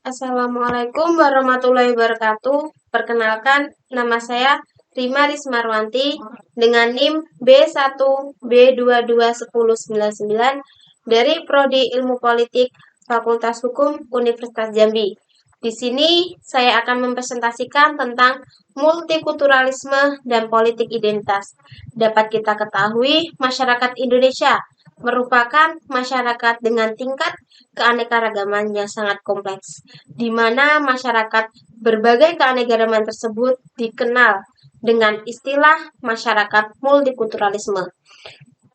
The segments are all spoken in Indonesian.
Assalamualaikum warahmatullahi wabarakatuh. Perkenalkan, nama saya Rima Rismarwanti dengan NIM B1B221099 dari Prodi Ilmu Politik Fakultas Hukum Universitas Jambi. Di sini saya akan mempresentasikan tentang multikulturalisme dan politik identitas. Dapat kita ketahui, masyarakat Indonesia merupakan masyarakat dengan tingkat keanekaragaman yang sangat kompleks, di mana masyarakat berbagai keanekaragaman tersebut dikenal dengan istilah masyarakat multikulturalisme.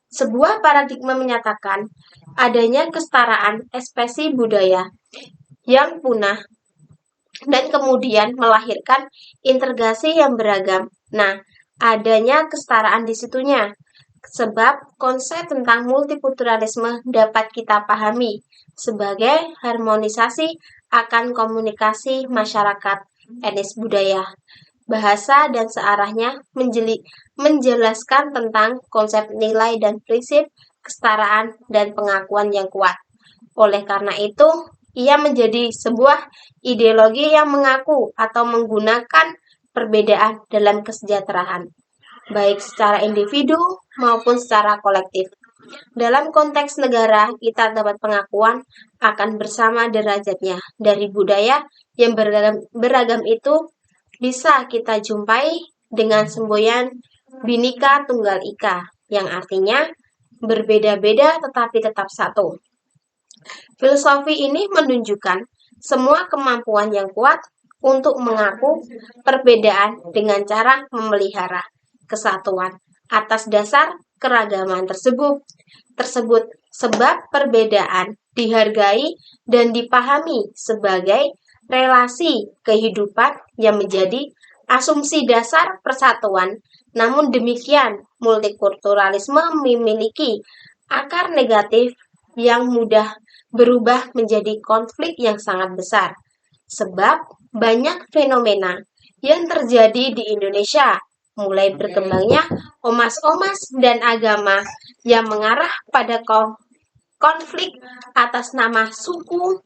Sebuah paradigma menyatakan adanya kesetaraan ekspresi budaya yang punah dan kemudian melahirkan integrasi yang beragam. Nah, adanya kesetaraan di situnya. Sebab konsep tentang multikulturalisme dapat kita pahami sebagai harmonisasi akan komunikasi masyarakat etnis budaya, bahasa dan searahnya menjelaskan tentang konsep nilai dan prinsip kesetaraan dan pengakuan yang kuat. Oleh karena itu, ia menjadi sebuah ideologi yang mengaku atau menggunakan perbedaan dalam kesejahteraan, baik secara individu maupun secara kolektif. Dalam konteks negara, kita dapat pengakuan akan bersama derajatnya dari budaya yang beragam itu bisa kita jumpai dengan semboyan Bhinneka Tunggal Ika, yang artinya berbeda-beda tetapi tetap satu. Filosofi ini menunjukkan semua kemampuan yang kuat untuk mengaku perbedaan dengan cara memelihara kesatuan atas dasar keragaman tersebut sebab perbedaan dihargai dan dipahami sebagai relasi kehidupan yang menjadi asumsi dasar persatuan. Namun demikian, multikulturalisme memiliki akar negatif yang mudah berubah menjadi konflik yang sangat besar. Sebab banyak fenomena yang terjadi di Indonesia, mulai berkembangnya ormas-ormas dan agama yang mengarah pada konflik atas nama suku,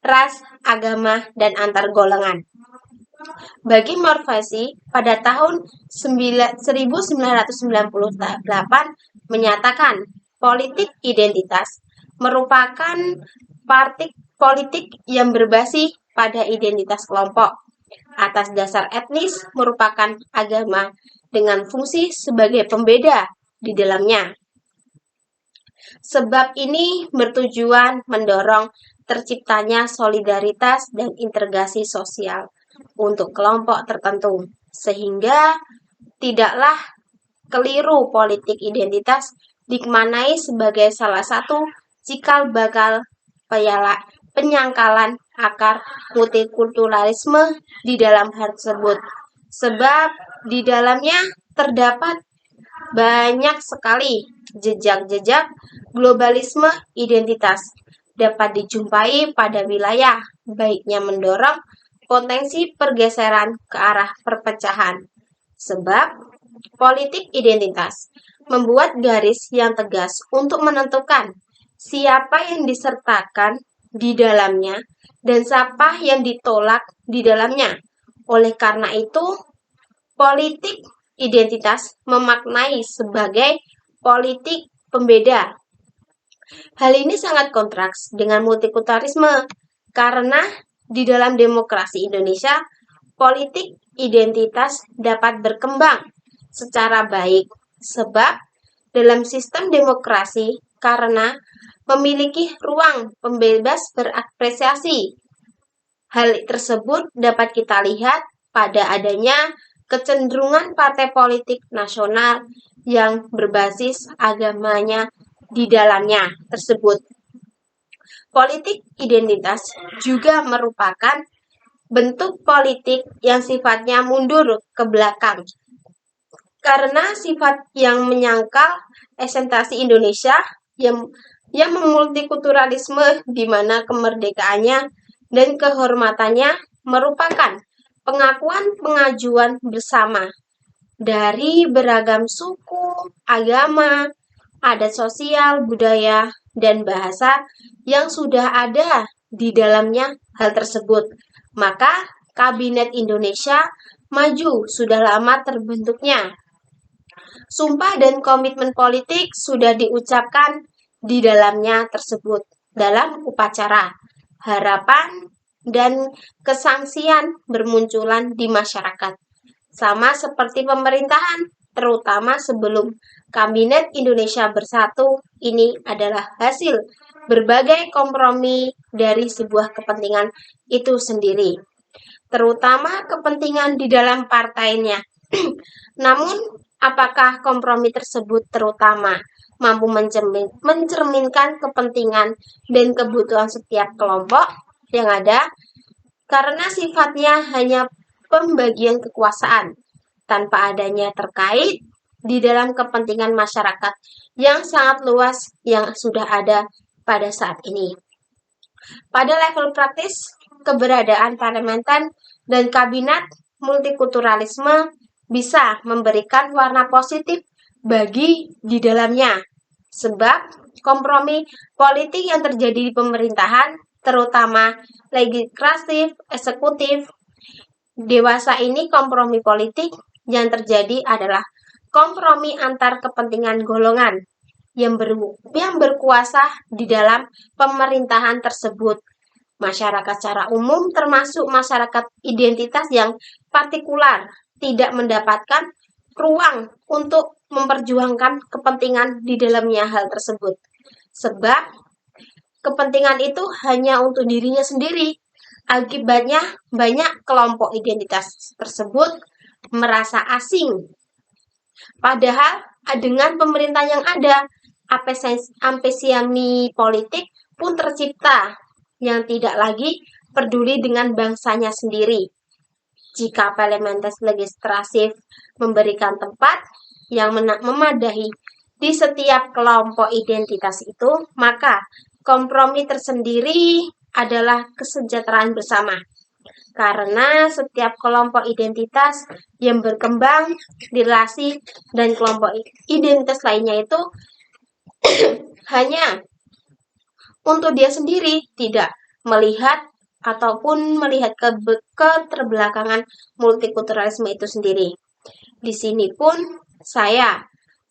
ras, agama, dan antar golongan. Bagi Morfasi, pada tahun 1998 menyatakan politik identitas merupakan politik yang berbasis pada identitas kelompok atas dasar etnis merupakan agama dengan fungsi sebagai pembeda di dalamnya. Sebab ini bertujuan mendorong terciptanya solidaritas dan integrasi sosial untuk kelompok tertentu, sehingga tidaklah keliru politik identitas dimaknai sebagai salah satu cikal bakal penyangkalan akar multikulturalisme di dalam hal tersebut. Sebab di dalamnya terdapat banyak sekali jejak-jejak globalisme identitas dapat dijumpai pada wilayah, baiknya mendorong potensi pergeseran ke arah perpecahan. Sebab politik identitas membuat garis yang tegas untuk menentukan siapa yang disertakan di dalamnya dan siapa yang ditolak di dalamnya. Oleh karena itu, politik identitas memaknai sebagai politik pembeda. Hal ini sangat kontras dengan multikulturalisme karena di dalam demokrasi Indonesia, politik identitas dapat berkembang secara baik sebab dalam sistem demokrasi karena memiliki ruang pembebas berekspresi. Hal tersebut dapat kita lihat pada adanya kecenderungan partai politik nasional yang berbasis agamanya di dalamnya tersebut. Politik identitas juga merupakan bentuk politik yang sifatnya mundur ke belakang karena sifat yang menyangkal esensi Indonesia yang memultikulturalisme di mana kemerdekaannya dan kehormatannya merupakan pengajuan bersama dari beragam suku, agama, adat sosial, budaya, dan bahasa yang sudah ada di dalamnya hal tersebut. Maka Kabinet Indonesia Maju sudah lama terbentuknya. Sumpah dan komitmen politik sudah diucapkan di dalamnya tersebut dalam upacara. Harapan dan kesangsian bermunculan di masyarakat. Sama seperti pemerintahan, terutama sebelum Kabinet Indonesia Bersatu ini adalah hasil berbagai kompromi dari sebuah kepentingan itu sendiri, terutama kepentingan di dalam partainya. Namun, apakah kompromi tersebut terutama mampu mencerminkan kepentingan dan kebutuhan setiap kelompok yang ada? Karena sifatnya hanya pembagian kekuasaan tanpa adanya terkait di dalam kepentingan masyarakat yang sangat luas yang sudah ada pada saat ini. Pada level praktis, keberadaan parlementer dan kabinet multikulturalisme bisa memberikan warna positif bagi di dalamnya. Sebab kompromi politik yang terjadi di pemerintahan, terutama legislatif, eksekutif, dewasa ini kompromi politik yang terjadi adalah kompromi antar kepentingan golongan yang berkuasa di dalam pemerintahan tersebut. Masyarakat secara umum termasuk masyarakat identitas yang partikular tidak mendapatkan ruang untuk memperjuangkan kepentingan di dalamnya hal tersebut. Sebab kepentingan itu hanya untuk dirinya sendiri. Akibatnya banyak kelompok identitas tersebut merasa asing. Padahal dengan pemerintah yang ada, apesiami politik pun tercipta yang tidak lagi peduli dengan bangsanya sendiri. Jika parlementer legislatif memberikan tempat yang memadahi di setiap kelompok identitas itu, maka kompromi tersendiri adalah kesejahteraan bersama. Karena setiap kelompok identitas yang berkembang di relasi dan kelompok identitas lainnya itu hanya untuk dia sendiri, tidak melihat ataupun melihat keterbelakangan multikulturalisme itu sendiri. Di sini pun saya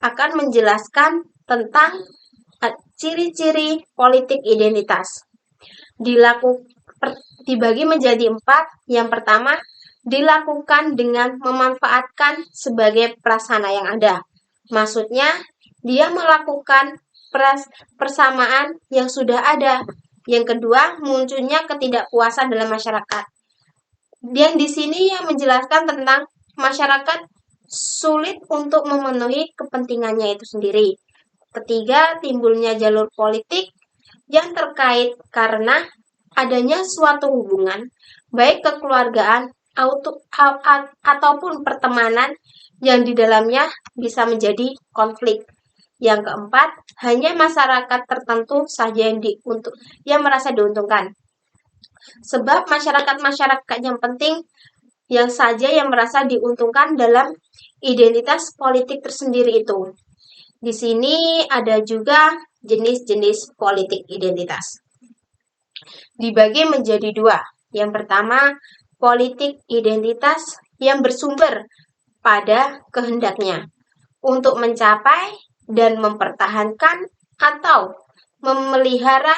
akan menjelaskan tentang ciri-ciri politik identitas. Dibagi menjadi 4. Yang pertama, dilakukan dengan memanfaatkan sebagai prasarana yang ada. Maksudnya, dia melakukan persamaan yang sudah ada. Yang kedua, munculnya ketidakpuasan dalam masyarakat. Dan di sini yang menjelaskan tentang masyarakat sulit untuk memenuhi kepentingannya itu sendiri. Ketiga, timbulnya jalur politik yang terkait karena adanya suatu hubungan, baik kekeluargaan ataupun pertemanan yang di dalamnya bisa menjadi konflik. Yang keempat, hanya masyarakat tertentu saja yang merasa diuntungkan. Sebab masyarakat yang penting yang saja yang merasa diuntungkan dalam identitas politik tersendiri itu. Di sini ada juga jenis-jenis politik identitas. Dibagi menjadi 2. Yang pertama, politik identitas yang bersumber pada kehendaknya untuk mencapai dan mempertahankan atau memelihara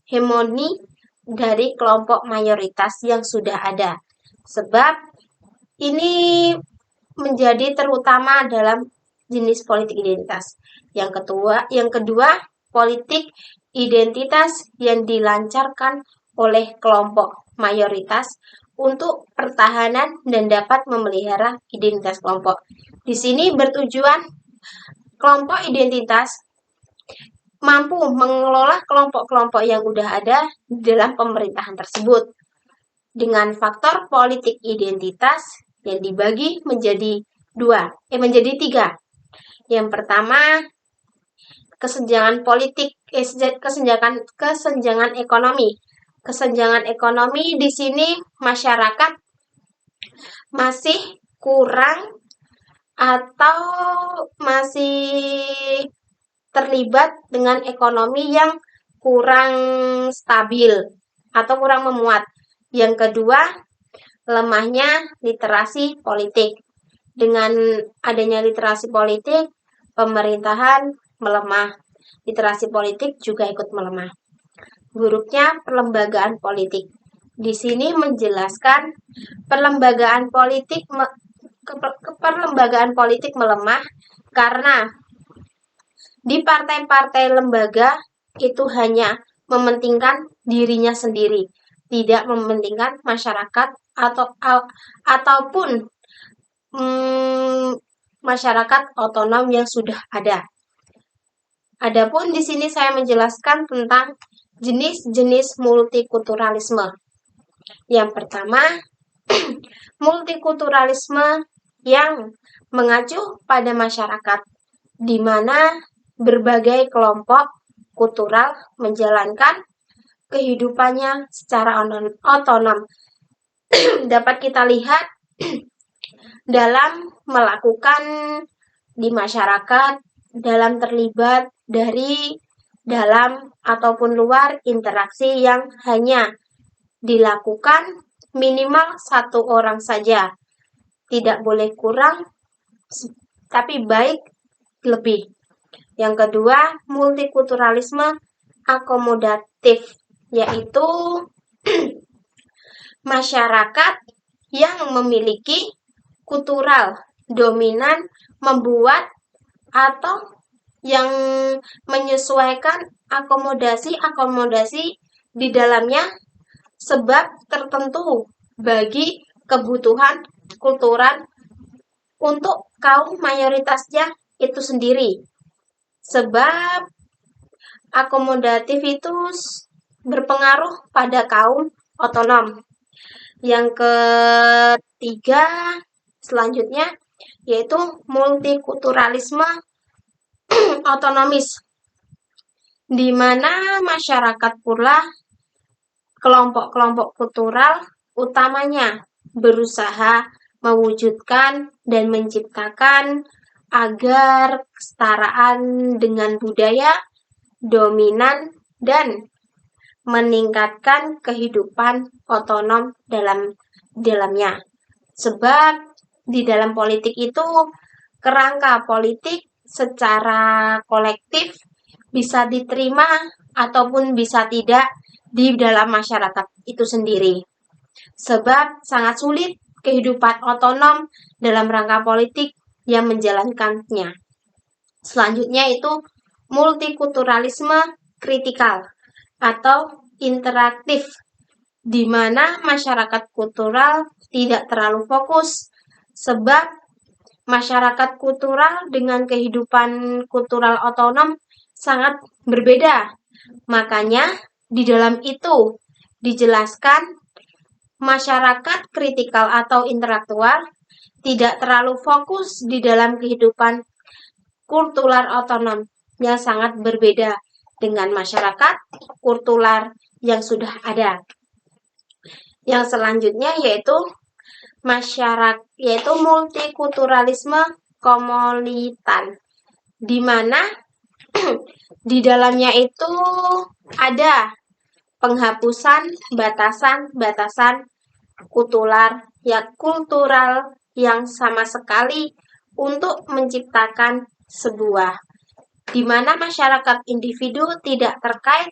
hegemoni dari kelompok mayoritas yang sudah ada. Sebab ini menjadi terutama dalam jenis politik identitas. Yang kedua, politik identitas yang dilancarkan oleh kelompok mayoritas untuk pertahanan dan dapat memelihara identitas kelompok. Di sini bertujuan kelompok identitas mampu mengelola kelompok-kelompok yang sudah ada dalam pemerintahan tersebut. Dengan faktor politik identitas yang dibagi menjadi 3. Yang pertama, kesenjangan politik, kesenjangan ekonomi. Kesenjangan ekonomi di sini masyarakat masih kurang atau masih terlibat dengan ekonomi yang kurang stabil. atau kurang memuat. Yang kedua, lemahnya literasi politik. Dengan adanya literasi politik, pemerintahan melemah. Literasi politik juga ikut melemah. Buruknya perlembagaan politik. Di sini menjelaskan perlembagaan politik perlembagaan politik melemah karena di partai-partai lembaga itu hanya mementingkan dirinya sendiri, tidak mementingkan masyarakat ataupun masyarakat otonom yang sudah ada. Adapun di sini saya menjelaskan tentang jenis-jenis multikulturalisme. Yang pertama, multikulturalisme yang mengacu pada masyarakat, di mana berbagai kelompok kultural menjalankan kehidupannya secara otonom. Dapat kita lihat dalam melakukan di masyarakat, dalam terlibat dari dalam ataupun luar interaksi yang hanya dilakukan minimal satu orang saja. Tidak boleh kurang, tapi baik lebih. Yang kedua, multikulturalisme akomodatif, yaitu masyarakat yang memiliki kultural dominan membuat atau yang menyesuaikan akomodasi di dalamnya sebab tertentu bagi kebutuhan kultural untuk kaum mayoritasnya itu sendiri. Sebab akomodatif itu berpengaruh pada kaum otonom. Yang ketiga selanjutnya yaitu multikulturalisme otonomis, di mana masyarakat pula kelompok-kelompok kultural utamanya berusaha mewujudkan dan menciptakan agar kesetaraan dengan budaya dominan dan meningkatkan kehidupan otonom dalamnya. Sebab di dalam politik itu kerangka politik secara kolektif bisa diterima ataupun bisa tidak di dalam masyarakat itu sendiri. Sebab sangat sulit kehidupan otonom dalam rangka politik yang menjalankannya. Selanjutnya itu multikulturalisme kritikal atau interaktif, di mana masyarakat kultural tidak terlalu fokus, sebab masyarakat kultural dengan kehidupan kultural otonom sangat berbeda. Makanya di dalam itu dijelaskan masyarakat kritikal atau intelektual tidak terlalu fokus di dalam kehidupan kultural otonom yang sangat berbeda dengan masyarakat kultural yang sudah ada. Yang selanjutnya yaitu multikulturalisme komunitan, di mana di dalamnya itu ada penghapusan batasan-batasan kultural yang sama sekali untuk menciptakan sebuah di mana masyarakat individu tidak terkait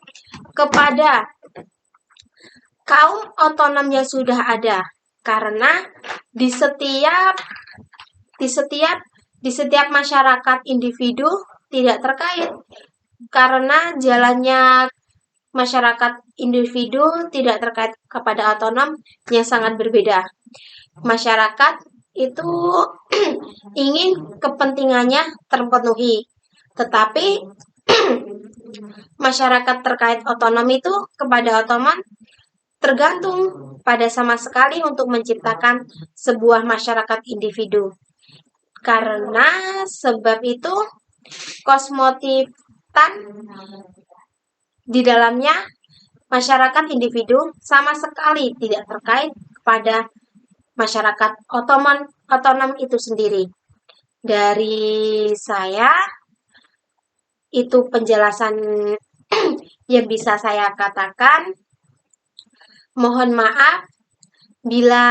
kepada kaum otonom yang sudah ada, karena di setiap masyarakat individu tidak terkait, karena jalannya masyarakat individu tidak terkait kepada otonom yang sangat berbeda. Masyarakat itu ingin kepentingannya terpenuhi, tetapi masyarakat terkait otonom itu kepada otonom tergantung pada sama sekali untuk menciptakan sebuah masyarakat individu. Karena sebab itu kosmopolitan di dalamnya masyarakat individu sama sekali tidak terkait kepada masyarakat otonom itu sendiri. Dari saya itu penjelasan yang bisa saya katakan. Mohon maaf bila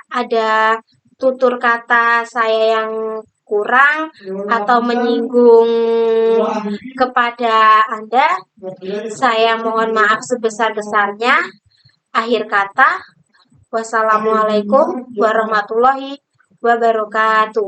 ada tutur kata saya yang kurang atau menyinggung kepada Anda. Saya mohon maaf sebesar-besarnya. Akhir kata, wassalamualaikum warahmatullahi wabarakatuh.